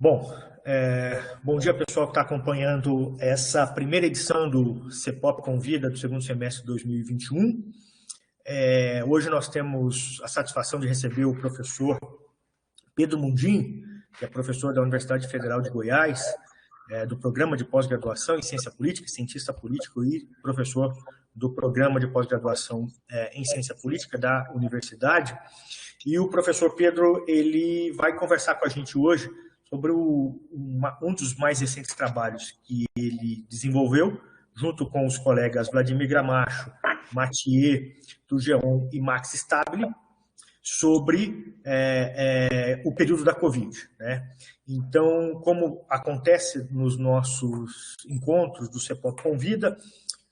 Bom, bom dia pessoal que está acompanhando essa primeira edição do CEPOP Convida do segundo semestre de 2021. Hoje nós temos a satisfação de receber o professor Pedro Mundim, que é professor da Universidade Federal de Goiás, do programa de pós-graduação em Ciência Política, cientista político e professor do programa de pós-graduação em Ciência Política da Universidade. E o professor Pedro ele vai conversar com a gente hoje sobre um dos mais recentes trabalhos que ele desenvolveu, junto com os colegas Vladimir Gramacho, Mathieu Turgeon e Max Stabile, sobre o período da Covid, né? Então, como acontece nos nossos encontros do CEPOP Convida,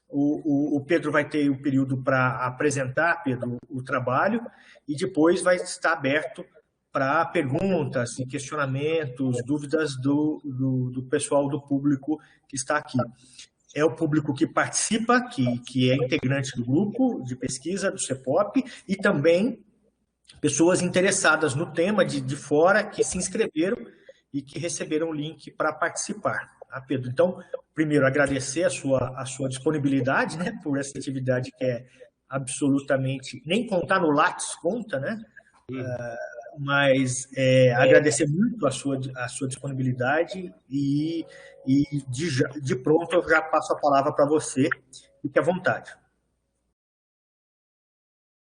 o Pedro vai ter o período para apresentar, Pedro, o trabalho, e depois vai estar aberto para perguntas e questionamentos, dúvidas do pessoal, do público que está aqui. É o público que participa, que é integrante do grupo de pesquisa do CEPOP, e também pessoas interessadas no tema de fora, que se inscreveram e que receberam o link para participar. Tá, Pedro? Então, primeiro, agradecer a sua disponibilidade, né, por essa atividade que é absolutamente... Nem contar no Lattes conta, né? Mas agradecer muito a sua disponibilidade e de pronto eu já passo a palavra para você. Fique à vontade.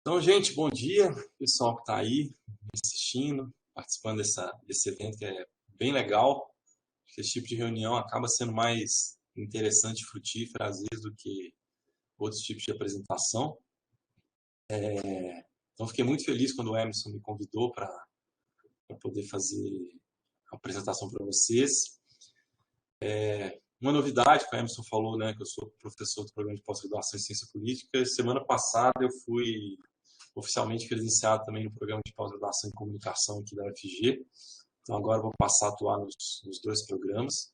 Então, gente, bom dia, pessoal que está aí assistindo, participando desse evento que é bem legal. Esse tipo de reunião acaba sendo mais interessante e frutífera, às vezes, do que outros tipos de apresentação. Então, fiquei muito feliz quando o Emerson me convidou para poder fazer a apresentação para vocês. Uma novidade que o Emerson falou, né, que eu sou professor do programa de pós-graduação em Ciência Política. Semana passada eu fui oficialmente credenciado também no programa de pós-graduação em Comunicação aqui da UFG. Então, agora eu vou passar a atuar nos dois programas,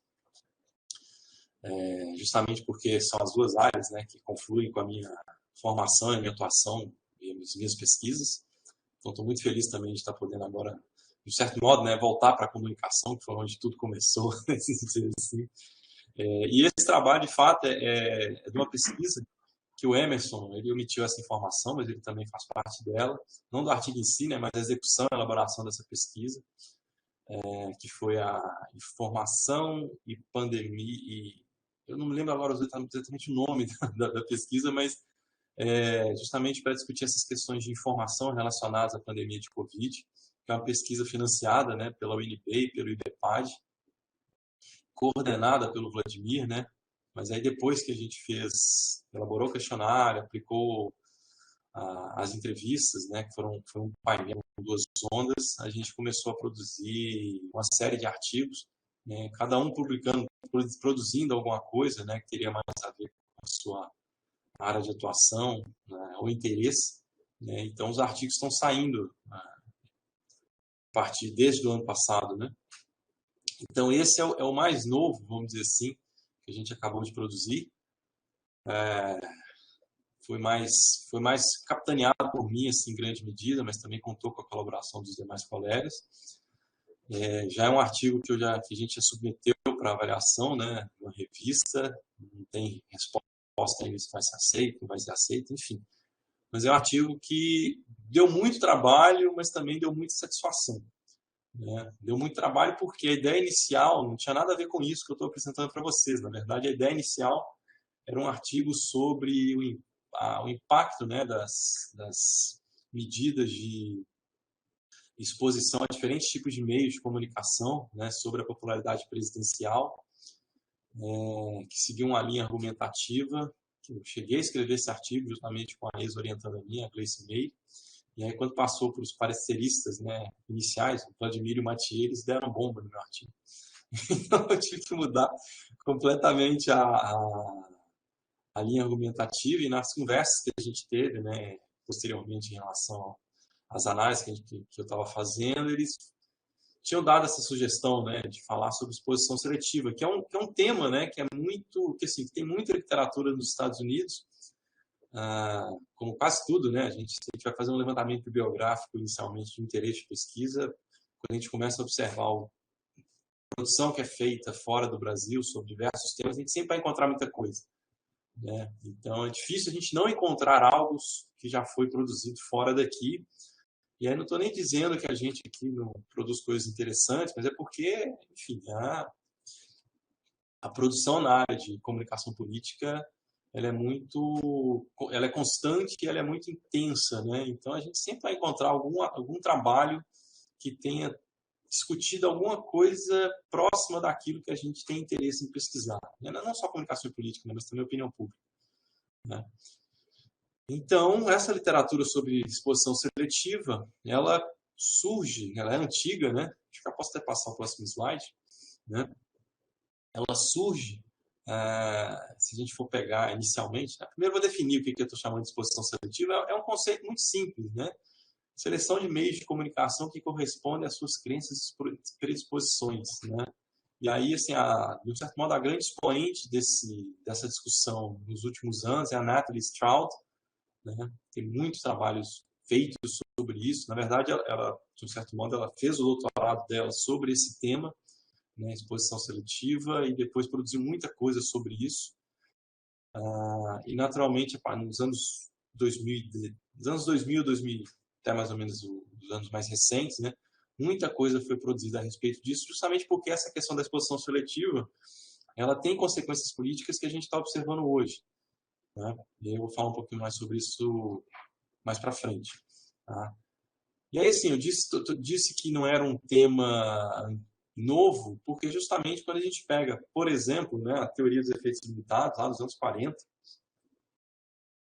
justamente porque são as duas áreas, né, que confluem com a minha formação e a minha atuação e as minhas pesquisas. Então, estou muito feliz também de estar podendo agora, de certo modo, né, voltar para a comunicação, que foi onde tudo começou, assim. E esse trabalho, de fato, é de uma pesquisa que o Emerson, ele omitiu essa informação, mas ele também faz parte dela, não do artigo em si, né, mas da execução e elaboração dessa pesquisa, que foi a informação e pandemia, e eu não me lembro agora exatamente o nome da pesquisa, mas justamente para discutir essas questões de informação relacionadas à pandemia de Covid, que é uma pesquisa financiada, né, pela UNB e pelo IBEPAD, coordenada pelo Vladimir, né? Mas aí depois que a gente elaborou o questionário, aplicou as entrevistas, né, que foram um painel com 2 ondas, a gente começou a produzir uma série de artigos, né, cada um produzindo alguma coisa, né, que teria mais a ver com a sua área de atuação, né, ou interesse, né? Então os artigos estão saindo a partir desde o ano passado, né? Então esse é o mais novo, vamos dizer assim, que a gente acabou de produzir. Foi mais capitaneado por mim, assim, em grande medida, mas também contou com a colaboração dos demais colegas. Já é um artigo que a gente já submeteu para avaliação, né, numa revista, não tem resposta ainda se vai ser aceito, não vai ser aceito, enfim. Mas é um artigo que deu muito trabalho, mas também deu muita satisfação, né? Deu muito trabalho porque a ideia inicial não tinha nada a ver com isso que eu estou apresentando para vocês. Na verdade, a ideia inicial era um artigo sobre o impacto, né, das medidas de exposição a diferentes tipos de meios de comunicação, né, sobre a popularidade presidencial, que seguiu uma linha argumentativa, que eu cheguei a escrever esse artigo justamente com a ex-orientanda minha, a Gleice May, e aí quando passou para os pareceristas, né, iniciais, o Vladimir e o Mathieu, eles deram bomba no meu artigo. Então eu tive que mudar completamente a linha argumentativa, e nas conversas que a gente teve, né, posteriormente em relação às análises que eu estava fazendo, eles tinham dado essa sugestão, né, de falar sobre exposição seletiva, que é um tema, né, que assim, que tem muita literatura nos Estados Unidos, como quase tudo, né, se a gente vai fazer um levantamento bibliográfico inicialmente de interesse de pesquisa, quando a gente começa a observar produção que é feita fora do Brasil sobre diversos temas, a gente sempre vai encontrar muita coisa, né? Então é difícil a gente não encontrar algo que já foi produzido fora daqui. E aí não estou nem dizendo que a gente aqui não produz coisas interessantes, mas é porque, enfim, a produção na área de comunicação política ela é constante e ela é muito intensa, né? Então a gente sempre vai encontrar algum trabalho que tenha discutido alguma coisa próxima daquilo que a gente tem interesse em pesquisar, né? Não só comunicação política, né? Mas também opinião pública, né? Então essa literatura sobre exposição seletiva, ela surge, ela é antiga, né? Acho que eu posso até passar o próximo slide, né? Ela surge, se a gente for pegar inicialmente, né? Primeiro eu vou definir o que eu estou chamando de exposição seletiva. É um conceito muito simples, né? Seleção de meios de comunicação que correspondem às suas crenças e predisposições, né? E aí, assim, de um certo modo, a grande expoente dessa discussão nos últimos anos é a Natalie Stroud, né? Tem muitos trabalhos feitos sobre isso. Na verdade, ela, de um certo modo, ela fez o doutorado dela sobre esse tema, né, exposição seletiva, e depois produziu muita coisa sobre isso. E, naturalmente, nos anos 2000, até mais ou menos os anos mais recentes, né, muita coisa foi produzida a respeito disso, justamente porque essa questão da exposição seletiva ela tem consequências políticas que a gente está observando hoje, né? E aí eu vou falar um pouquinho mais sobre isso mais para frente. Tá? E aí, assim, eu disse que não era um tema novo, porque justamente quando a gente pega, por exemplo, né, a teoria dos efeitos limitados, lá nos anos 40,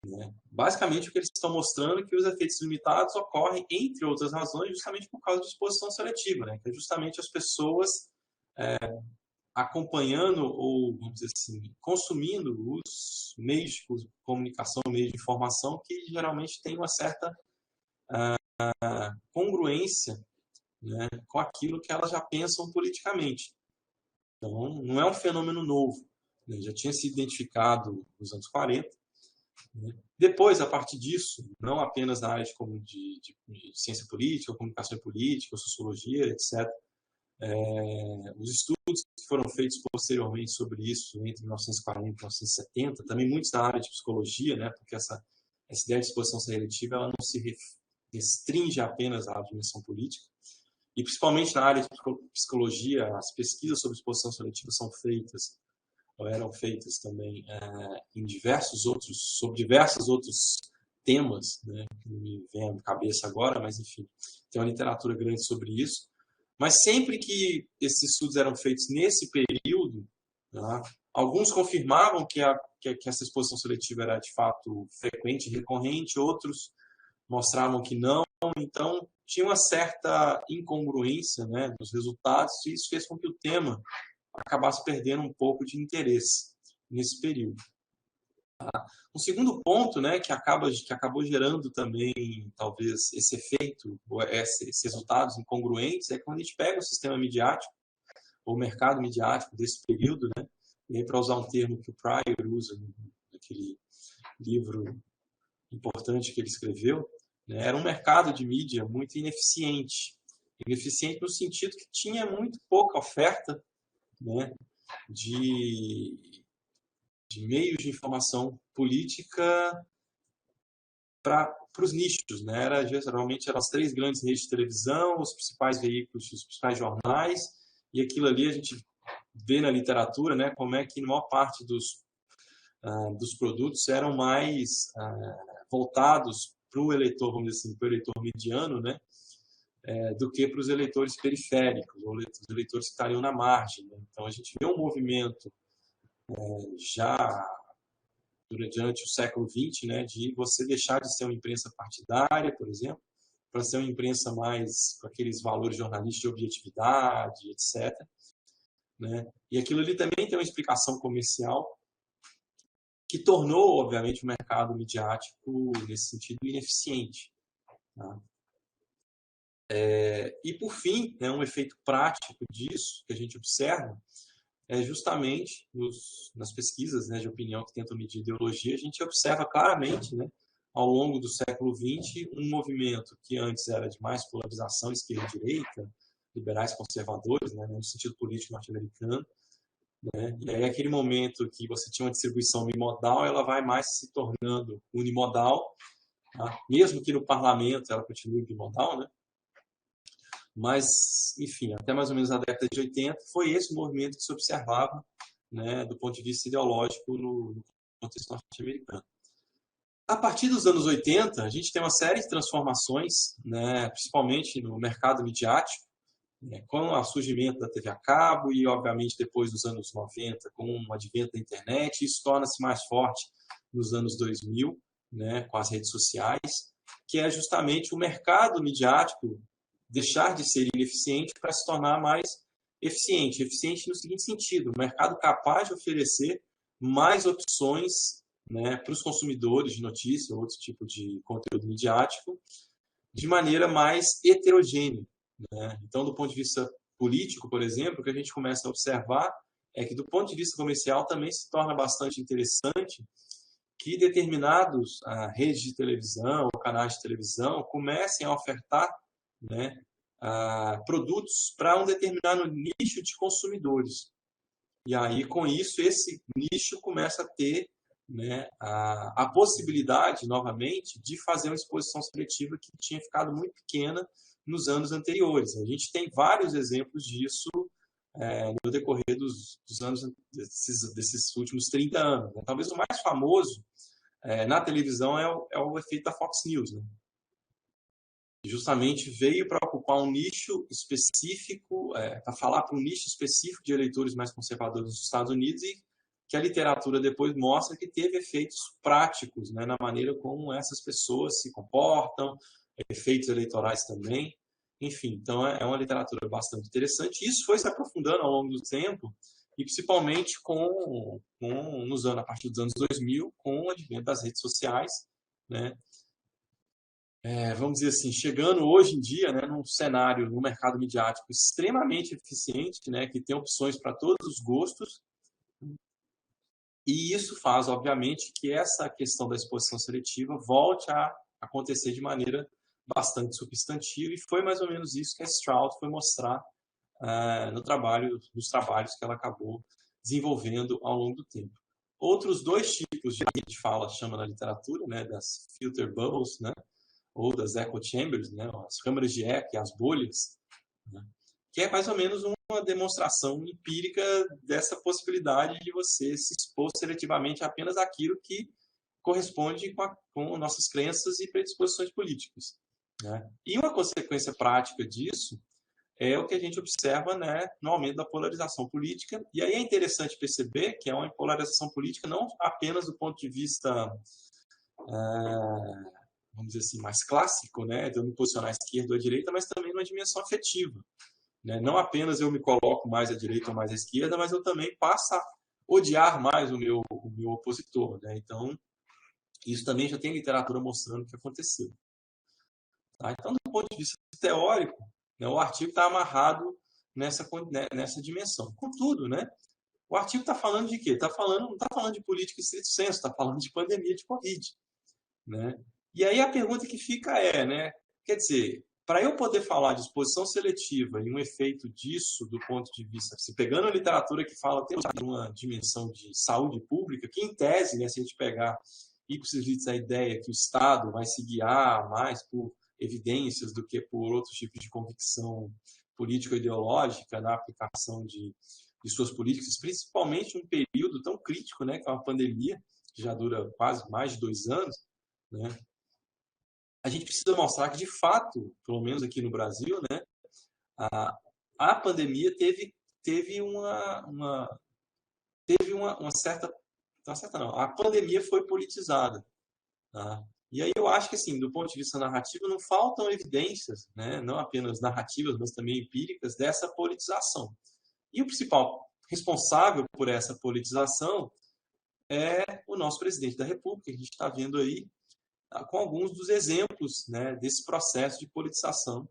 né, basicamente o que eles estão mostrando é que os efeitos limitados ocorrem, entre outras razões, justamente por causa de exposição seletiva, né, que é justamente as pessoas acompanhando ou, vamos dizer assim, consumindo os meios de comunicação, meios de informação que geralmente têm uma certa congruência, né, com aquilo que elas já pensam politicamente. Então, não é um fenômeno novo, né? Já tinha sido identificado nos anos 40. Né? Depois, a partir disso, não apenas na área de ciência política, comunicação política, sociologia, etc., os estudos que foram feitos posteriormente sobre isso, entre 1940 e 1970, também muitos na área de psicologia, né? Porque essa ideia de exposição seletiva ela não se restringe apenas à dimensão política. E principalmente na área de psicologia, as pesquisas sobre exposição seletiva são feitas, ou eram feitas também, sobre diversos outros temas, né, que não me vem à cabeça agora, mas enfim, tem uma literatura grande sobre isso. Mas sempre que esses estudos eram feitos nesse período, tá, alguns confirmavam que essa exposição seletiva era de fato frequente e recorrente, outros mostravam que não. Então, tinha uma certa incongruência, né, dos resultados, e isso fez com que o tema acabasse perdendo um pouco de interesse nesse período. Tá? Um segundo ponto, né, que acabou gerando também, talvez, esse efeito, ou esses resultados incongruentes, é quando a gente pega o sistema midiático, ou o mercado midiático desse período, né, e aí, para usar um termo que o Pryor usa naquele livro importante que ele escreveu, era um mercado de mídia muito ineficiente. Ineficiente no sentido que tinha muito pouca oferta, né, de meios de informação política para os nichos. Né? Geralmente eram as 3 grandes redes de televisão, os principais veículos, os principais jornais, e aquilo ali a gente vê na literatura, né, como é que a maior parte dos produtos eram mais voltados para o eleitor, vamos dizer assim, para o eleitor mediano, né, do que para os eleitores periféricos, ou os eleitores que estariam na margem. Né? Então, a gente vê um movimento já durante o século XX, né, de você deixar de ser uma imprensa partidária, por exemplo, para ser uma imprensa mais com aqueles valores jornalísticos de objetividade, etc. Né? E aquilo ali também tem uma explicação comercial que tornou, obviamente, o mercado midiático, nesse sentido, ineficiente. Tá? E, por fim, né, um efeito prático disso que a gente observa é justamente nas pesquisas, né, de opinião que tentam medir ideologia, a gente observa claramente, né, ao longo do século XX, um movimento que antes era de mais polarização esquerda-direita, liberais conservadores, né, no sentido político norte-americano. Né? E aí, aquele momento que você tinha uma distribuição bimodal, ela vai mais se tornando unimodal, tá? Mesmo que no parlamento ela continue bimodal, né? Mas, enfim, até mais ou menos na década de 80, foi esse o movimento que se observava, né, do ponto de vista ideológico no contexto norte-americano. A partir dos anos 80, a gente tem uma série de transformações, né, principalmente no mercado midiático, né, com o surgimento da TV a cabo e, obviamente, depois dos anos 90, com o advento da internet. Isso torna-se mais forte nos anos 2000, né, com as redes sociais, que é justamente o mercado midiático deixar de ser ineficiente para se tornar mais eficiente. Eficiente no seguinte sentido: o mercado capaz de oferecer mais opções, né, para os consumidores de notícia ou outro tipo de conteúdo midiático de maneira mais heterogênea. Né? Então, do ponto de vista político, por exemplo, o que a gente começa a observar é que, do ponto de vista comercial, também se torna bastante interessante que determinados redes de televisão ou canais de televisão comecem a ofertar, né, produtos para um determinado nicho de consumidores. E aí, com isso, esse nicho começa a ter, né, a possibilidade, novamente, de fazer uma exposição seletiva que tinha ficado muito pequena nos anos anteriores. A gente tem vários exemplos disso no decorrer dos anos desses últimos 30 anos. Né? Talvez o mais famoso na televisão é o efeito da Fox News, né? Justamente veio para ocupar um nicho específico, para falar para um nicho específico de eleitores mais conservadores nos Estados Unidos, e que a literatura depois mostra que teve efeitos práticos, né, na maneira como essas pessoas se comportam, efeitos eleitorais também. Enfim, então é uma literatura bastante interessante. Isso foi se aprofundando ao longo do tempo, e principalmente a partir dos anos 2000, com o advento das redes sociais, né? Vamos dizer assim, chegando hoje em dia, né, num cenário, no mercado midiático extremamente eficiente, né, que tem opções para todos os gostos, e isso faz, obviamente, que essa questão da exposição seletiva volte a acontecer de maneira bastante substantiva, e foi mais ou menos isso que a Stroud foi mostrar nos trabalhos que ela acabou desenvolvendo ao longo do tempo. Outros dois tipos de fala chama na literatura, né, das filter bubbles, né, ou das echo chambers, né, as câmaras de eco e as bolhas, né, que é mais ou menos uma demonstração empírica dessa possibilidade de você se expor seletivamente apenas àquilo que corresponde com nossas crenças e predisposições políticas. Né? E uma consequência prática disso é o que a gente observa, né, no aumento da polarização política. E aí é interessante perceber que é uma polarização política não apenas do ponto de vista vamos dizer assim, mais clássico, né, de eu me posicionar à esquerda ou à direita, mas também numa dimensão afetiva. Né? Não apenas eu me coloco mais à direita ou mais à esquerda, mas eu também passo a odiar mais o meu opositor. Né? Então, isso também já tem literatura mostrando o que aconteceu. Tá? Então, do ponto de vista teórico, né, o artigo está amarrado nessa dimensão. Contudo, né, o artigo está falando de quê? Não está falando de política em estrito senso, está falando de pandemia de Covid. Né? E aí a pergunta que fica né, quer dizer, para eu poder falar de exposição seletiva e um efeito disso do ponto de vista, se pegando a literatura que fala tem uma dimensão de saúde pública, que em tese, né, se a gente pegar ipsis a ideia que o Estado vai se guiar mais por evidências do que por outros tipos de convicção político-ideológica na aplicação de suas políticas, principalmente um período tão crítico, né, que é uma pandemia, que já dura quase mais de 2 anos, né? A gente precisa mostrar que, de fato, pelo menos aqui no Brasil, né, a pandemia teve uma certa não, a pandemia foi politizada. Tá? E aí eu acho que, assim, do ponto de vista narrativo, não faltam evidências, né, não apenas narrativas, mas também empíricas, dessa politização. E o principal responsável por essa politização é o nosso presidente da República, que a gente está vendo aí, com alguns dos exemplos, né, desse processo de politização.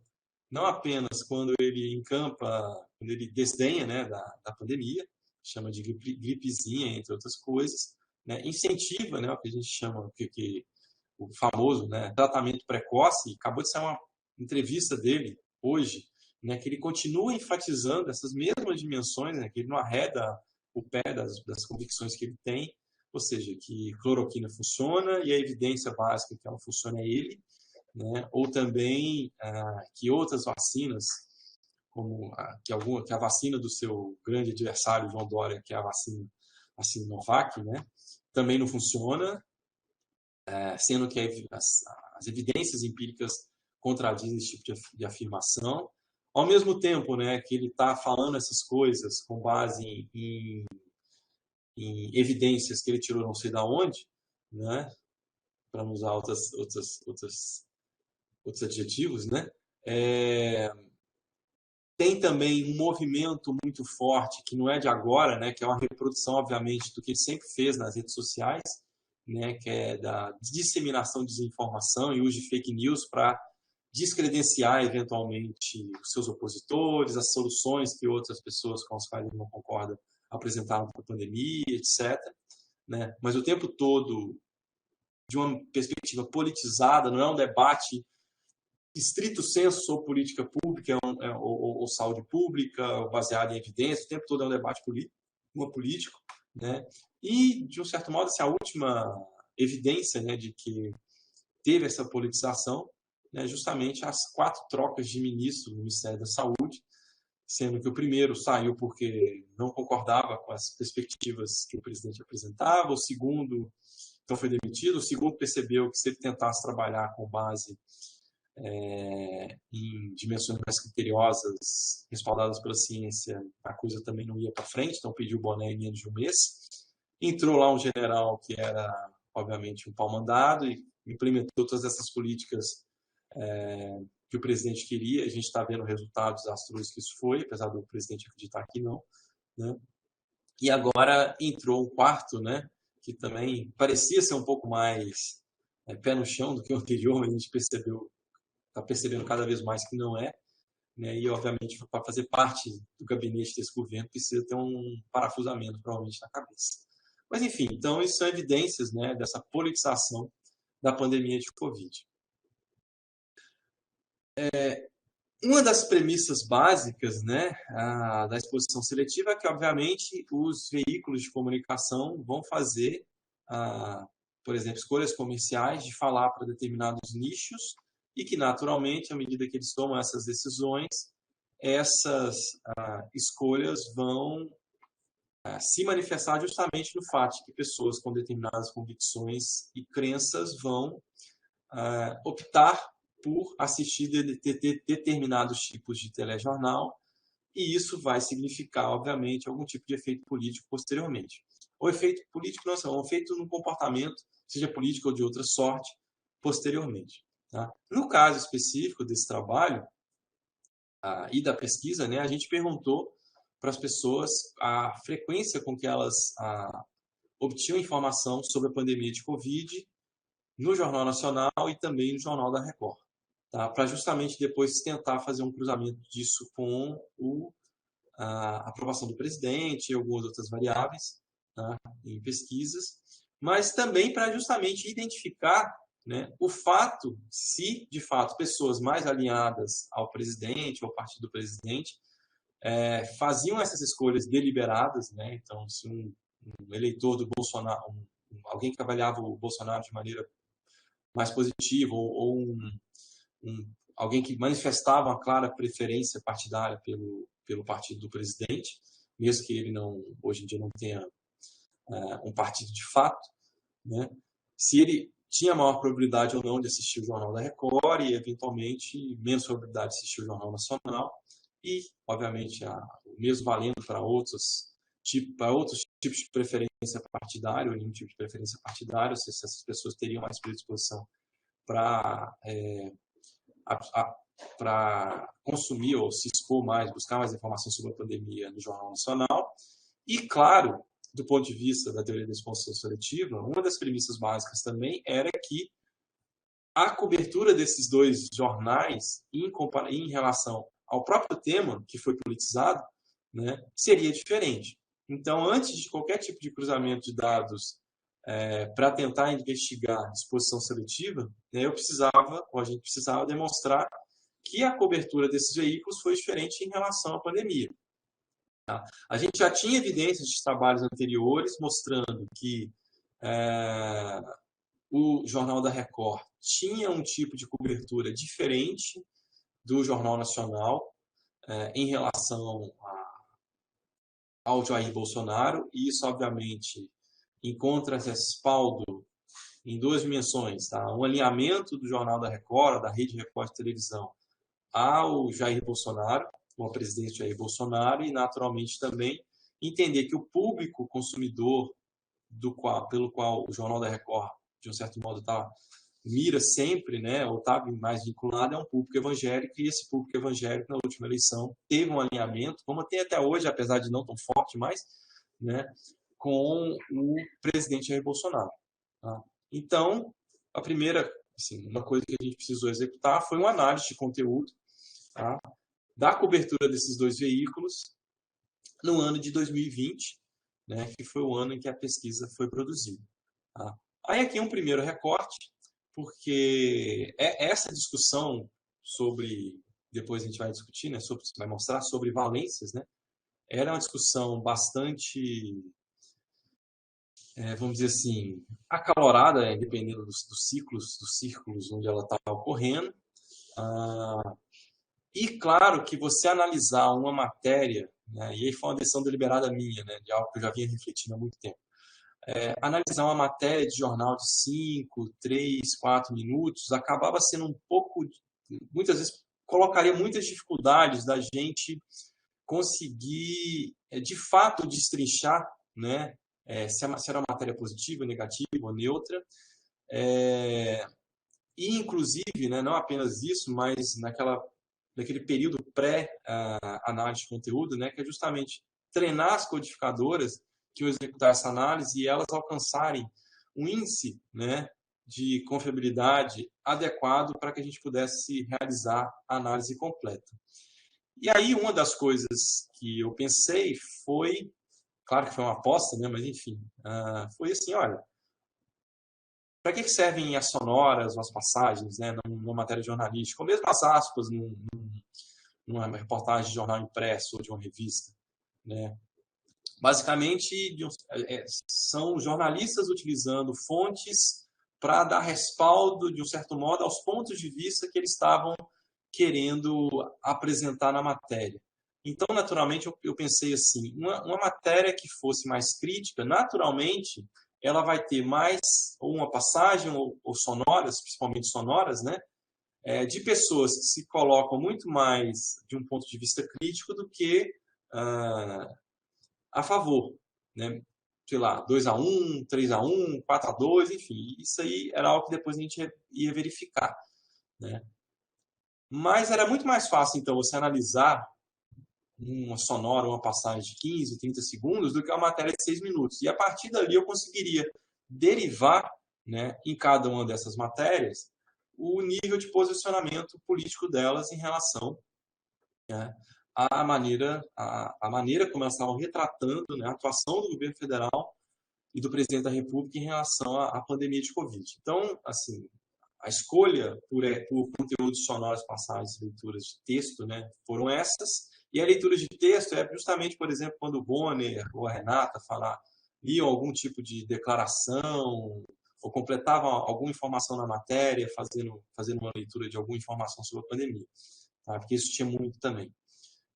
Não apenas quando ele quando ele desdenha, né, da pandemia, chama de gripezinha, entre outras coisas, né, incentiva, né, o que a gente chama, o famoso, né, tratamento precoce. Acabou de sair uma entrevista dele hoje né, que ele continua enfatizando essas mesmas dimensões, né, que ele não arreda o pé das convicções que ele tem, ou seja, que cloroquina funciona e a evidência básica que ela funciona é ele, né, ou também que outras vacinas, como que a vacina do seu grande adversário, João Dória, que é a vacina Sinovac, né, também não funciona, sendo que as evidências empíricas contradizem esse tipo de afirmação. Ao mesmo tempo, né, que ele está falando essas coisas com base em evidências que ele tirou não sei da onde, né, para não usar outros adjetivos, né, tem também um movimento muito forte, que não é de agora, né, que é uma reprodução, obviamente, do que ele sempre fez nas redes sociais, né, que é da disseminação de desinformação e uso de fake news para descredenciar, eventualmente, os seus opositores, as soluções que outras pessoas com as quais ele não concorda apresentaram para a pandemia, etc. Né? Mas o tempo todo, de uma perspectiva politizada, não é um debate estrito senso sobre política pública ou saúde pública, baseado em evidência, o tempo todo é um debate político, né? E, de um certo modo, a última evidência, né, de que teve essa politização, né, justamente as 4 trocas de ministro no Ministério da Saúde, sendo que o primeiro saiu porque não concordava com as perspectivas que o presidente apresentava, o segundo então foi demitido, o segundo percebeu que se ele tentasse trabalhar com base em dimensões mais criteriosas, respaldadas pela ciência, a coisa também não ia para frente, então pediu o boné em menos de um mês. Entrou lá um general que era, obviamente, um pau-mandado e implementou todas essas políticas que o presidente queria. A gente está vendo resultados desastrosos que isso foi, apesar do presidente acreditar que não, né? E agora entrou um quarto, né, que também parecia ser um pouco mais pé no chão do que o anterior, mas a gente está percebendo cada vez mais que não é, né? E, obviamente, para fazer parte do gabinete desse governo, precisa ter um parafusamento, provavelmente, na cabeça. Mas, enfim, então, isso são evidências, né, dessa politização da pandemia de Covid. Uma das premissas básicas, né, da exposição seletiva é que, obviamente, os veículos de comunicação vão fazer, por exemplo, escolhas comerciais de falar para determinados nichos e que, naturalmente, à medida que eles tomam essas decisões, essas escolhas vão se manifestar justamente no fato de que pessoas com determinadas convicções e crenças vão optar por assistir determinados tipos de telejornal, e isso vai significar, obviamente, algum tipo de efeito político posteriormente. O efeito político não é um efeito no comportamento, seja político ou de outra sorte, posteriormente. Tá? No caso específico desse trabalho e da pesquisa, né, a gente perguntou para as pessoas a frequência com que elas obtinham informação sobre a pandemia de Covid no Jornal Nacional e também no Jornal da Record, tá? Para justamente depois tentar fazer um cruzamento disso com a aprovação do presidente e algumas outras variáveis, tá, em pesquisas, mas também para justamente identificar, né, o fato, se de fato pessoas mais alinhadas ao presidente ou ao partido do presidente faziam essas escolhas deliberadas, né? Então, se um eleitor do Bolsonaro, alguém que avaliava o Bolsonaro de maneira mais positiva, ou alguém que manifestava uma clara preferência partidária pelo partido do presidente, mesmo que ele hoje em dia não tenha um partido de fato, né? Se ele tinha maior probabilidade ou não de assistir o Jornal da Record e, eventualmente, menos probabilidade de assistir o Jornal Nacional e, obviamente, o mesmo valendo para outros tipos de preferência partidária ou nenhum tipo de preferência partidária, ou seja, se essas pessoas teriam mais predisposição para consumir ou se expor mais, buscar mais informação sobre a pandemia no Jornal Nacional. E, claro, do ponto de vista da teoria da exposição seletiva, uma das premissas básicas também era que a cobertura desses dois jornais em relação ao próprio tema que foi politizado, né, seria diferente. Então, antes de qualquer tipo de cruzamento de dados para tentar investigar disposição seletiva, né, a gente precisava demonstrar que a cobertura desses veículos foi diferente em relação à pandemia. Tá? A gente já tinha evidências de trabalhos anteriores mostrando que o Jornal da Record tinha um tipo de cobertura diferente do Jornal Nacional em relação ao Jair Bolsonaro, e isso, obviamente, encontra respaldo em duas dimensões. Tá? Um alinhamento do Jornal da Record, da Rede Record de televisão, ao Jair Bolsonaro, ao presidente Jair Bolsonaro, e, naturalmente, também entender que o público consumidor pelo qual o Jornal da Record, de um certo modo, mira sempre, né, ou está mais vinculado, é um público evangélico, e esse público evangélico, na última eleição, teve um alinhamento, como tem até hoje, apesar de não tão forte mais, né, com o presidente Jair Bolsonaro. Tá? Então, a primeira, assim, uma coisa que a gente precisou executar foi uma análise de conteúdo, tá, da cobertura desses dois veículos no ano de 2020, né, que foi o ano em que a pesquisa foi produzida. Tá? Aí aqui um primeiro recorte, porque essa discussão sobre, depois a gente vai discutir, né, vai mostrar sobre valências, né, era uma discussão bastante, vamos dizer assim, acalorada, dependendo dos círculos onde ela estava ocorrendo. E claro que você analisar uma matéria, né, e aí foi uma decisão deliberada minha, né, de algo que eu já vinha refletindo há muito tempo, analisar uma matéria de jornal de 5, 3, 4 minutos acabava sendo um pouco, muitas vezes colocaria muitas dificuldades da gente conseguir, de fato, destrinchar, né, se era uma matéria positiva, negativa ou neutra, e inclusive, né, não apenas isso, mas naquele período pré-análise de conteúdo, né, que é justamente treinar as codificadoras que vão executar essa análise e elas alcançarem um índice, né, de confiabilidade adequado para que a gente pudesse realizar a análise completa. E aí uma das coisas que eu pensei foi, claro que foi uma aposta, né, mas enfim, foi assim, olha, para que servem as sonoras, as passagens, né, numa matéria jornalística, ou mesmo as aspas numa reportagem de jornal impresso ou de uma revista, né? Basicamente, são jornalistas utilizando fontes para dar respaldo, de um certo modo, aos pontos de vista que eles estavam querendo apresentar na matéria. Então, naturalmente, eu pensei assim, uma matéria que fosse mais crítica, naturalmente, ela vai ter mais ou uma passagem ou sonoras, principalmente sonoras, né, de pessoas que se colocam muito mais de um ponto de vista crítico do que a favor, né? Sei lá, 2-1, 3-1, 4-2, enfim, isso aí era algo que depois a gente ia verificar, né? Mas era muito mais fácil, então, você analisar uma sonora, uma passagem de 15, 30 segundos do que uma matéria de 6 minutos. E a partir dali eu conseguiria derivar, né, em cada uma dessas matérias o nível de posicionamento político delas em relação, né, à maneira como elas estavam retratando, né, a atuação do governo federal e do presidente da República em relação à pandemia de Covid. Então, assim, a escolha por conteúdos sonoros, passagens, leituras de texto, né, foram essas. E a leitura de texto é justamente, por exemplo, quando o Bonner ou a Renata liam algum tipo de declaração ou completavam alguma informação na matéria, fazendo uma leitura de alguma informação sobre a pandemia. Tá? Porque isso tinha muito também.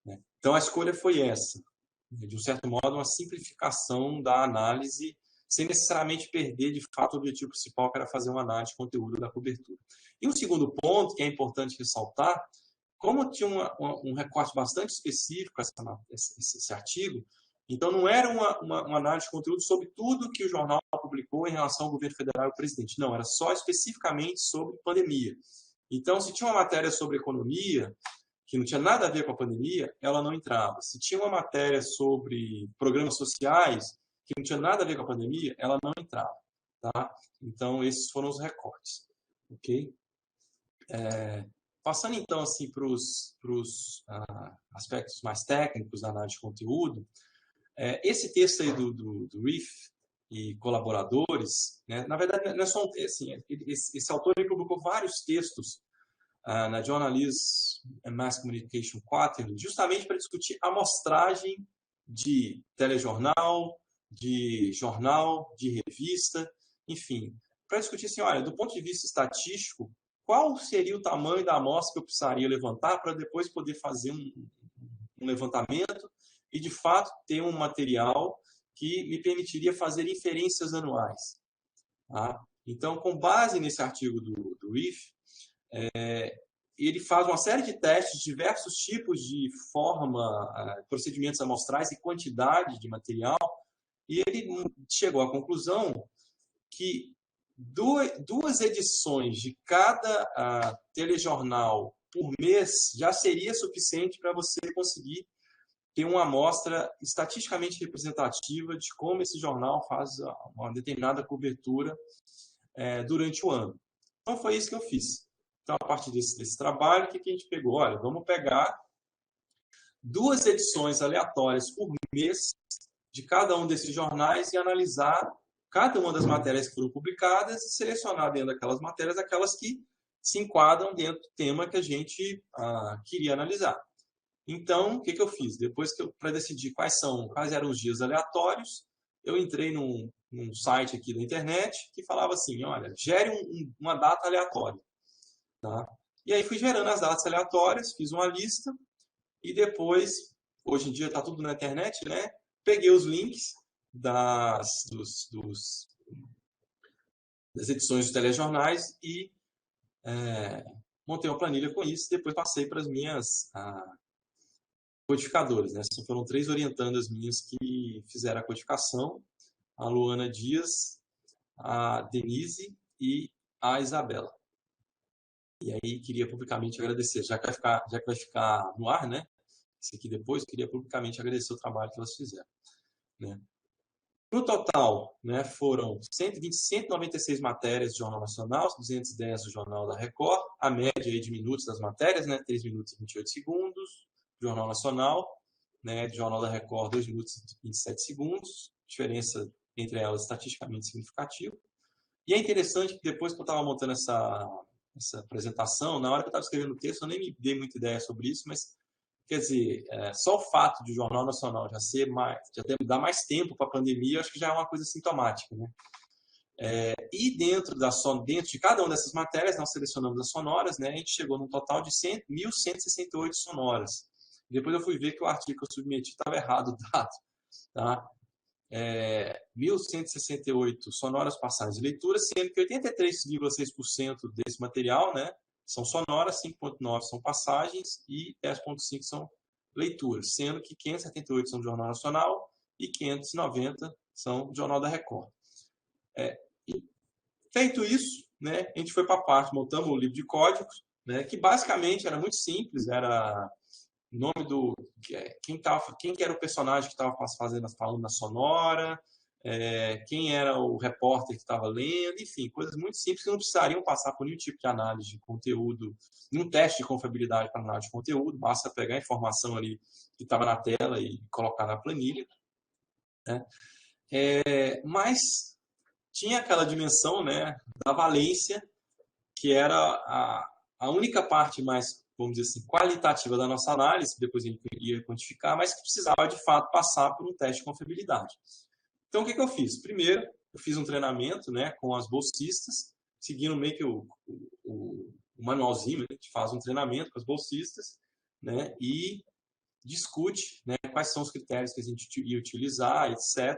Né? Então, a escolha foi essa. De um certo modo, uma simplificação da análise sem necessariamente perder, de fato, o objetivo principal, que era fazer uma análise de conteúdo da cobertura. E um segundo ponto, que é importante ressaltar, como tinha um recorte bastante específico esse artigo, então não era uma análise de conteúdo sobre tudo que o jornal publicou em relação ao governo federal e ao presidente. Não, era só especificamente sobre pandemia. Então, se tinha uma matéria sobre economia, que não tinha nada a ver com a pandemia, ela não entrava. Se tinha uma matéria sobre programas sociais, que não tinha nada a ver com a pandemia, ela não entrava. Tá? Então, esses foram os recortes. Ok? Passando, então, assim, para os aspectos mais técnicos da análise de conteúdo, esse texto aí do Riff e colaboradores, né, na verdade, não é só assim, esse autor ele publicou vários textos na Journalism and Mass Communication Quarterly, justamente para discutir a amostragem de telejornal, de jornal, de revista, enfim, para discutir assim, olha, do ponto de vista estatístico, qual seria o tamanho da amostra que eu precisaria levantar para depois poder fazer um levantamento e, de fato, ter um material que me permitiria fazer inferências anuais. Tá? Então, com base nesse artigo do Reef, ele faz uma série de testes, diversos tipos de forma, procedimentos amostrais e quantidade de material, e ele chegou à conclusão que duas edições de cada telejornal por mês já seria suficiente para você conseguir ter uma amostra estatisticamente representativa de como esse jornal faz uma determinada cobertura durante o ano. Então, foi isso que eu fiz. Então, a partir desse trabalho, o que a gente pegou? Olha, vamos pegar 2 edições aleatórias por mês de cada um desses jornais e analisar cada uma das matérias que foram publicadas e selecionar dentro daquelas matérias aquelas que se enquadram dentro do tema que a gente queria analisar. Então, o que eu fiz? Depois para decidir quais eram os dias aleatórios, eu entrei num site aqui da internet que falava assim, olha, gere uma data aleatória. Tá? E aí fui gerando as datas aleatórias, fiz uma lista e depois, hoje em dia está tudo na internet, né? Peguei os links das edições dos telejornais e montei uma planilha com isso e depois passei para as minhas codificadoras. Né? Foram 3 orientandas minhas que fizeram a codificação, a Luana Dias, a Denise e a Isabela. E aí queria publicamente agradecer, já que vai ficar no ar, né? Isso aqui depois, queria publicamente agradecer o trabalho que elas fizeram. Né? No total, né, foram 196 matérias do Jornal Nacional, 210 do Jornal da Record, a média aí de minutos das matérias, né, 3 minutos e 28 segundos, do Jornal Nacional, né, do Jornal da Record, 2 minutos e 27 segundos, diferença entre elas estatisticamente significativa. E é interessante que depois que eu estava montando essa apresentação, na hora que eu estava escrevendo o texto, eu nem me dei muita ideia sobre isso, mas, quer dizer, só o fato de o Jornal Nacional já dar mais tempo para a pandemia, eu acho que já é uma coisa sintomática, né? E dentro de cada uma dessas matérias, nós selecionamos as sonoras, né? A gente chegou num total de 1.168 sonoras. Depois eu fui ver que o artigo que eu submeti estava errado o dado, tá? 1.168 sonoras, passagens e leituras, sendo que 83,6% desse material, né, são sonoras, 5,9% são passagens e 10,5% são leituras, sendo que 578 são do Jornal Nacional e 590 são do Jornal da Record. Feito isso, né, a gente foi para a parte, montamos o livro de códigos, né, que basicamente era muito simples, era o nome do quem que era o personagem que estava falando na sonora, quem era o repórter que estava lendo, enfim, coisas muito simples que não precisariam passar por nenhum tipo de análise de conteúdo, nenhum teste de confiabilidade para análise de conteúdo, basta pegar a informação ali que estava na tela e colocar na planilha. Né? Mas tinha aquela dimensão, né, da valência, que era a única parte mais, vamos dizer assim, qualitativa da nossa análise, depois a gente ia quantificar, mas que precisava, de fato, passar por um teste de confiabilidade. Então, o que eu fiz? Primeiro, eu fiz um treinamento, né, com as bolsistas, seguindo meio que o manualzinho, né, a gente faz um treinamento com as bolsistas, né, e discute, né, quais são os critérios que a gente ia utilizar, etc.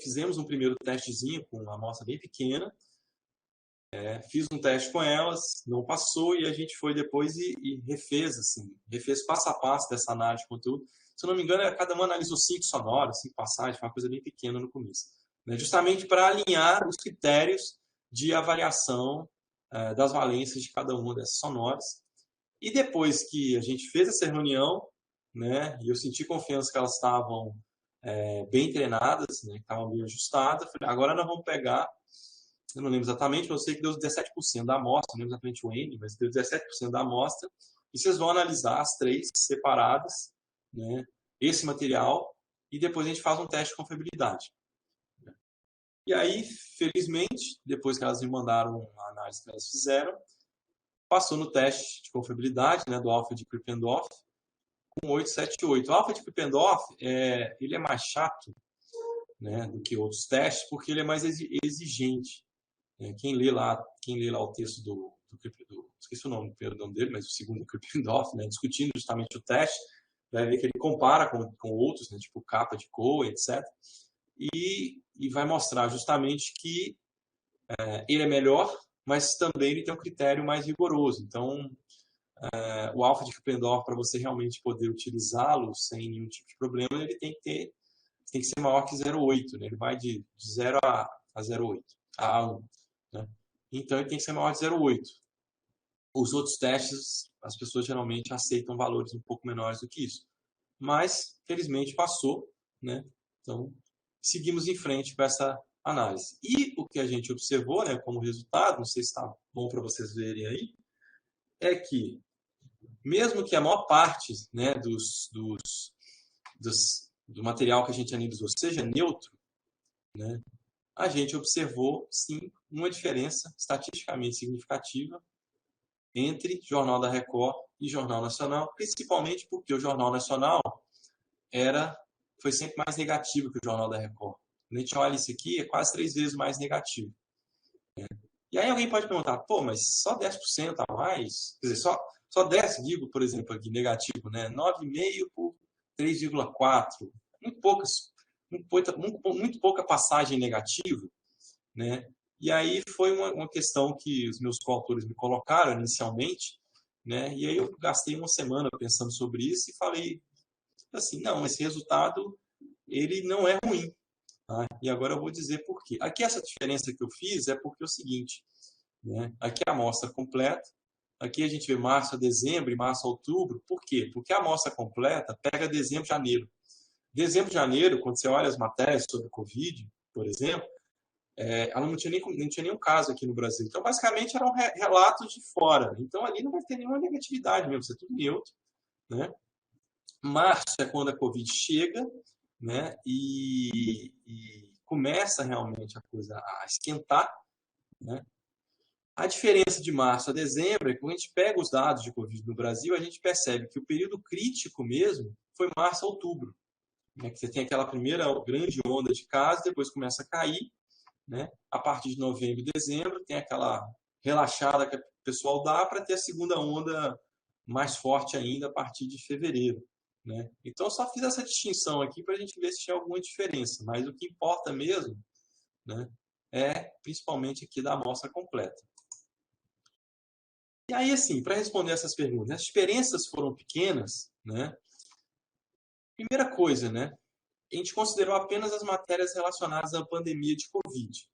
Fizemos um primeiro testezinho com uma amostra bem pequena, fiz um teste com elas, não passou, e a gente foi depois e refez passo a passo dessa análise de conteúdo. Se eu não me engano, cada uma analisou 5 sonoras, 5 passagens, foi uma coisa bem pequena no começo. Né? Justamente para alinhar os critérios de avaliação das valências de cada uma dessas sonoras. E depois que a gente fez essa reunião, né, e eu senti confiança que elas estavam bem treinadas, né, que estavam bem ajustadas, falei, agora nós vamos pegar, eu não lembro exatamente, mas eu sei que deu 17% da amostra, não lembro exatamente o N, mas deu 17% da amostra, e vocês vão analisar as 3 separadas, né, esse material, e depois a gente faz um teste de confiabilidade. E aí, felizmente, depois que elas me mandaram a análise que elas fizeram, passou no teste de confiabilidade, né, do Alpha de Krippendorf com 878. O Alpha de Krippendorf ele é mais chato, né, do que outros testes, porque ele é mais exigente. Quem lê lá o texto do esqueci o nome dele, mas o segundo Krippendorf, né, discutindo justamente o teste, vai ver que ele compara com outros, né, tipo capa de Coe, etc. E vai mostrar justamente que ele é melhor, mas também ele tem um critério mais rigoroso. Então, o Alpha de Krippendorf, para você realmente poder utilizá-lo sem nenhum tipo de problema, ele tem que ser maior que 0,8, né? Ele vai de 0 a 0,8, a 1. Né? Então, ele tem que ser maior de 0,8. Os outros testes, as pessoas geralmente aceitam valores um pouco menores do que isso. Mas, felizmente, passou. Né? Então, seguimos em frente com essa análise. E o que a gente observou, né, como resultado, não sei se está bom para vocês verem aí, é que, mesmo que a maior parte, né, do material que a gente analisou seja neutro, né, a gente observou, sim, uma diferença estatisticamente significativa entre Jornal da Record e Jornal Nacional, principalmente porque o Jornal Nacional foi sempre mais negativo que o Jornal da Record. Quando a gente olha isso aqui, é quase 3 vezes mais negativo. E aí alguém pode perguntar, pô, mas só 10% a mais? Quer dizer, só 10, digo, por exemplo, aqui, negativo, né? 9,5 por 3,4. Muito pouca passagem negativa, né? E aí foi uma questão que os meus coautores me colocaram inicialmente, né? E aí eu gastei uma semana pensando sobre isso e falei assim, não, esse resultado ele não é ruim. Tá? E agora eu vou dizer por quê. Aqui essa diferença que eu fiz é porque é o seguinte, né? Aqui é a amostra completa, aqui a gente vê março a dezembro e março a outubro. Por quê? Porque a amostra completa pega dezembro e janeiro. Dezembro e janeiro, quando você olha as matérias sobre Covid, por exemplo, ela não tinha nenhum caso aqui no Brasil. Então, basicamente, eram relatos de fora. Então, ali não vai ter nenhuma negatividade mesmo, isso é tudo neutro. Né? Março é quando a Covid chega, né? E começa realmente a coisa a esquentar. Né? A diferença de março a dezembro é que quando a gente pega os dados de Covid no Brasil, a gente percebe que o período crítico mesmo foi março a outubro. Né? Que você tem aquela primeira grande onda de casos, depois começa a cair. Né? A partir de novembro e dezembro, tem aquela relaxada que o pessoal dá para ter a segunda onda mais forte ainda a partir de fevereiro. Né? Então, eu só fiz essa distinção aqui para a gente ver se tinha alguma diferença, mas o que importa mesmo, né, é principalmente aqui da amostra completa. E aí, assim, para responder essas perguntas, as diferenças foram pequenas, né? Primeira coisa, né? A gente considerou apenas as matérias relacionadas à pandemia de Covid.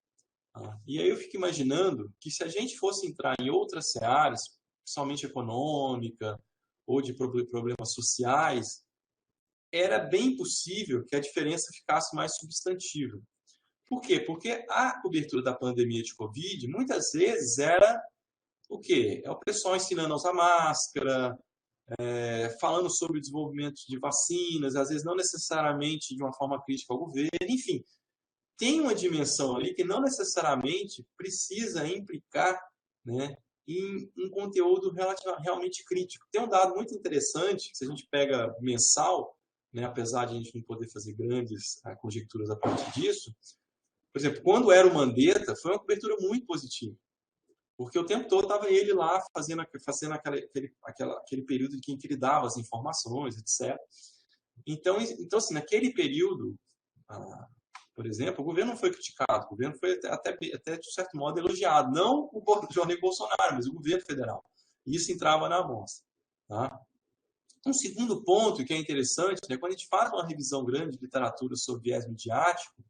Tá? E aí eu fico imaginando que se a gente fosse entrar em outras searas, principalmente econômica ou de problemas sociais, era bem possível que a diferença ficasse mais substantiva. Por quê? Porque a cobertura da pandemia de Covid, muitas vezes, era o quê? É o pessoal ensinando a usar máscara, falando sobre o desenvolvimento de vacinas, às vezes não necessariamente de uma forma crítica ao governo, enfim. Tem uma dimensão ali que não necessariamente precisa implicar, né, em um conteúdo realmente crítico. Tem um dado muito interessante, que se a gente pega mensal, né, apesar de a gente não poder fazer grandes conjecturas a partir disso, por exemplo, quando era o Mandetta, foi uma cobertura muito positiva. Porque o tempo todo estava ele lá fazendo aquele período em que ele dava as informações, etc. Então assim, naquele período, por exemplo, o governo não foi criticado, o governo foi até de certo modo elogiado. Não o Jair Bolsonaro, mas o governo federal. E isso entrava na amostra. Tá? Um segundo ponto que é interessante, né, quando a gente faz uma revisão grande de literatura sobre viés midiático,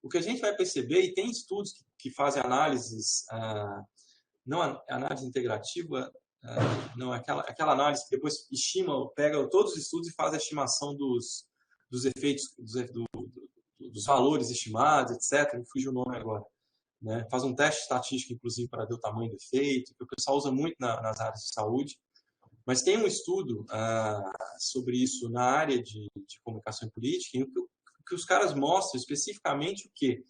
o que a gente vai perceber, e tem estudos que fazem análises, não análise integrativa, não, aquela análise que depois pega todos os estudos e faz a estimação dos efeitos, dos valores estimados, etc. Me fugiu o nome agora. Né? Faz um teste estatístico, inclusive, para ver o tamanho do efeito, que o pessoal usa muito nas áreas de saúde. Mas tem um estudo sobre isso na área de comunicação política, em que os caras mostram especificamente o quê?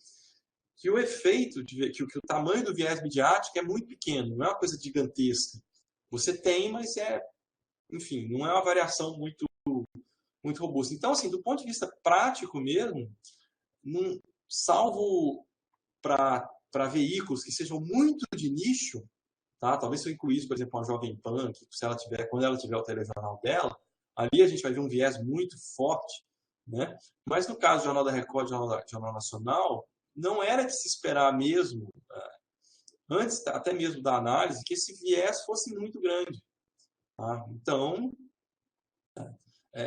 Que o efeito, que o tamanho do viés midiático é muito pequeno, não é uma coisa gigantesca. você tem, mas enfim, não é uma variação muito robusta. Então, assim, do ponto de vista prático mesmo, salvo para veículos que sejam muito de nicho, tá? Talvez se eu incluísse, por exemplo, uma Jovem Pan, que quando ela tiver o telejornal dela, ali a gente vai ver um viés muito forte, né? Mas no caso do Jornal da Record, Jornal Nacional, não era de se esperar mesmo, antes até mesmo da análise, que esse viés fosse muito grande. Tá? Então,